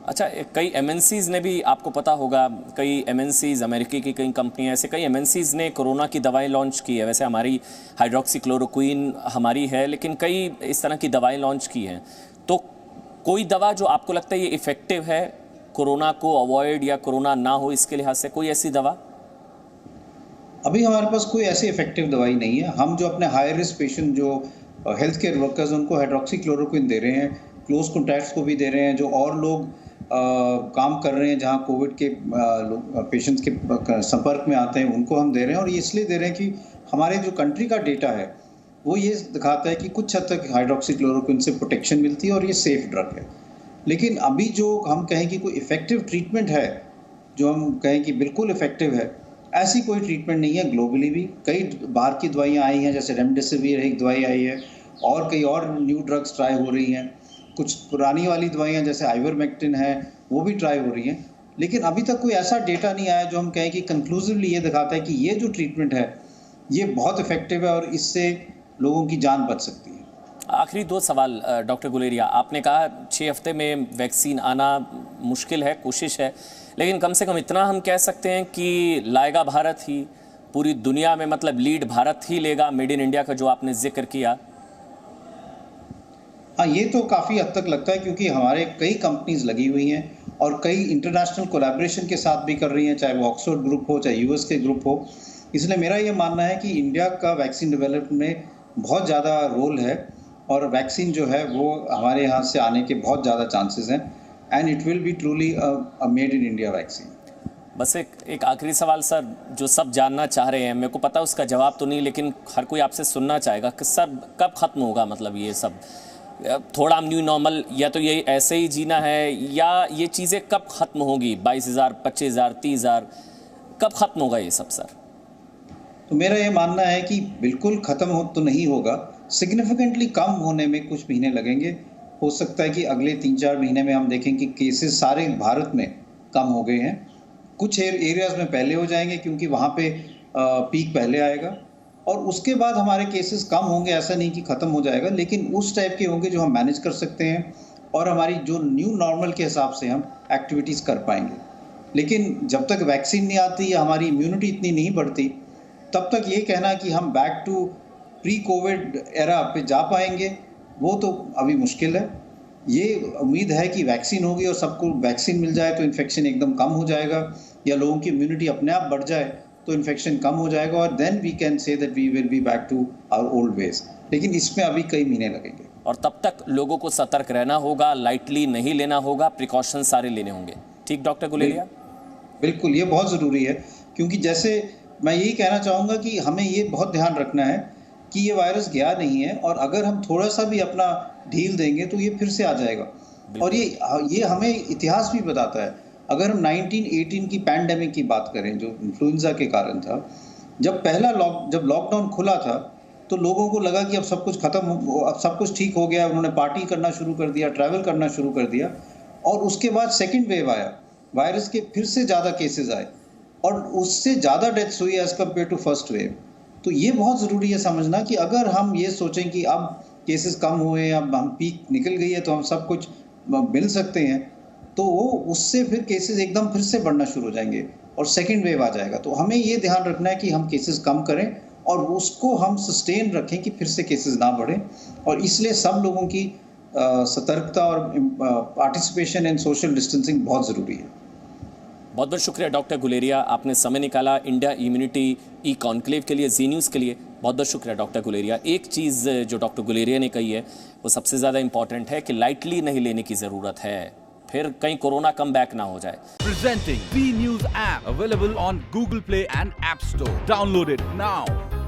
अच्छा, कई एमएनसीज ने भी, आपको पता होगा, कई एमएनसीज, अमेरिकी की कई कंपनियां, ऐसे कई एमएनसीज ने कोरोना की दवाई लॉन्च की है। वैसे हमारी हाइड्रोक्सीक्लोरोक्विन हमारी है, लेकिन कई इस तरह की दवाई लॉन्च की हैं। तो कोई दवा जो आपको लगता है ये इफ़ेक्टिव है कोरोना को अवॉइड या कोरोना ना हो इसके लिहाज से, कोई ऐसी दवा? अभी हमारे पास कोई ऐसी इफेक्टिव दवाई नहीं है। हम जो अपने हाई रिस्क पेशेंट जो हेल्थ केयर वर्कर्स उनको हाइड्रोक्सीक्लोरोक्विन दे रहे हैं, क्लोज कॉन्टैक्ट्स को भी दे रहे हैं, जो और लोग काम कर रहे हैं जहां कोविड के पेशेंट्स के संपर्क में आते हैं उनको हम दे रहे हैं। और ये इसलिए दे रहे हैं कि हमारे जो कंट्री का डेटा है वो ये दिखाता है कि कुछ हद तक हाइड्रोक्सीक्लोरोक्विन से प्रोटेक्शन मिलती है और ये सेफ ड्रग है। लेकिन अभी जो हम कहें कि कोई इफेक्टिव ट्रीटमेंट है, जो हम कहें कि बिल्कुल इफेक्टिव है, ऐसी कोई ट्रीटमेंट नहीं है। ग्लोबली भी कई बाहर की दवाइयाँ आई हैं, जैसे रेमडेसिविर एक दवाई आई है और कई और न्यू ड्रग्स ट्राई हो रही हैं। कुछ पुरानी वाली दवाइयाँ जैसे आइवरमेक्टिन है वो भी ट्राई हो रही हैं। लेकिन अभी तक कोई ऐसा डेटा नहीं आया जो हम कहें कि कंक्लूसिवली ये दिखाता है कि ये जो ट्रीटमेंट है ये बहुत इफेक्टिव है और इससे लोगों की जान बच सकती है। आखिरी दो सवाल डॉक्टर गुलेरिया, आपने कहा 6 हफ्ते में वैक्सीन आना मुश्किल है, कोशिश है, लेकिन कम से कम इतना हम कह सकते हैं कि लाएगा भारत ही पूरी दुनिया में, मतलब लीड भारत ही लेगा, मेड इन इंडिया का जो आपने जिक्र किया। हाँ, ये तो काफ़ी हद तक लगता है क्योंकि हमारे कई कंपनीज लगी हुई हैं और कई इंटरनेशनल कोलैबोरेशन के साथ भी कर रही हैं, चाहे वो ऑक्सफोर्ड ग्रुप हो चाहे यूएस के ग्रुप हो। इसलिए मेरा ये मानना है कि इंडिया का वैक्सीन डेवलपमेंट में बहुत ज़्यादा रोल है और वैक्सीन जो है वो हमारे यहाँ से आने के बहुत ज़्यादा चांसेस हैं and it will be truly a made in India vaccine. बस एक आखिरी सवाल सर, जो सब जानना चाह रहे हैं, मेरे को पता उसका जवाब तो नहीं, लेकिन हर कोई आपसे सुनना चाहेगा कि सर कब ख़त्म होगा, मतलब ये सब थोड़ा न्यू नॉर्मल, या तो ये ऐसे ही जीना है, या ये चीज़ें कब ख़त्म होगी? 22,000, 25,000, 30,000, कब ख़त्म होगा ये सब सर? तो मेरा ये मानना है कि बिल्कुल ख़त्म हो तो नहीं होगा, सिग्निफिकेंटली कम होने में कुछ महीने लगेंगे। हो सकता है कि अगले 3-4 महीने में हम देखें कि केसेस सारे भारत में कम हो गए हैं। कुछ एरियाज़ में पहले हो जाएंगे क्योंकि वहाँ पे पीक पहले आएगा और उसके बाद हमारे केसेस कम होंगे। ऐसा नहीं कि ख़त्म हो जाएगा, लेकिन उस टाइप के होंगे जो हम मैनेज कर सकते हैं और हमारी जो न्यू नॉर्मल के हिसाब से हम एक्टिविटीज़ कर पाएंगे। लेकिन जब तक वैक्सीन नहीं आती या हमारी इम्यूनिटी इतनी नहीं बढ़ती, तब तक ये कहना कि हम back to pre COVID era पे जा पाएंगे वो तो अभी मुश्किल है। ये उम्मीद है कि वैक्सीन होगी और सबको वैक्सीन मिल जाए तो इन्फेक्शन एकदम कम हो जाएगा, या लोगों की इम्यूनिटी अपने आप बढ़ जाए तो इन्फेक्शन कम हो जाएगा और then we can say that we will be back to our old ways. लेकिन इसमें अभी कई महीने लगेंगे और तब तक लोगों को सतर्क रहना होगा, लाइटली नहीं लेना होगा, प्रिकॉशन सारे लेने होंगे। ठीक डॉक्टर गुलेरिया? बिल्कुल, ये बहुत ज़रूरी है क्योंकि जैसे मैं यही कहना चाहूँगा कि हमें ये बहुत ध्यान रखना है कि ये वायरस गया नहीं है और अगर हम थोड़ा सा भी अपना ढील देंगे तो ये फिर से आ जाएगा। और ये हमें इतिहास भी बताता है। अगर हम 1918 की पैंडेमिक की बात करें जो इन्फ्लुएंजा के कारण था, जब लॉकडाउन खुला था तो लोगों को लगा कि अब सब कुछ अब सब कुछ ठीक हो गया। उन्होंने पार्टी करना शुरू कर दिया, ट्रैवल करना शुरू कर दिया और उसके बाद सेकेंड वेव आया, वायरस के फिर से ज़्यादा केसेस आए और उससे ज़्यादा डेथ्स हुई as compare to first wave. तो ये बहुत ज़रूरी है समझना कि अगर हम ये सोचें कि अब केसेस कम हुए, अब हम पीक निकल गई है तो हम सब कुछ मिल सकते हैं, तो वो उससे फिर केसेस एकदम फिर से बढ़ना शुरू हो जाएंगे और सेकेंड वेव आ जाएगा। तो हमें ये ध्यान रखना है कि हम केसेस कम करें और उसको हम सस्टेन रखें कि फिर से केसेस ना बढ़ें। और इसलिए सब लोगों की सतर्कता और पार्टिसिपेशन इन सोशल डिस्टेंसिंग बहुत ज़रूरी है। बहुत बहुत शुक्रिया डॉक्टर गुलेरिया, आपने समय निकाला इंडिया इम्यूनिटी ई कॉन्क्लेव के लिए, जी न्यूज़ के लिए। बहुत बहुत शुक्रिया डॉक्टर गुलेरिया। एक चीज़ जो डॉक्टर गुलेरिया ने कही है वो सबसे ज़्यादा इंपॉर्टेंट है कि लाइटली नहीं लेने की ज़रूरत है, फिर कहीं कोरोना कम बैक ना हो जाए। Presenting B News app available on Google Play and App Store. Download it now.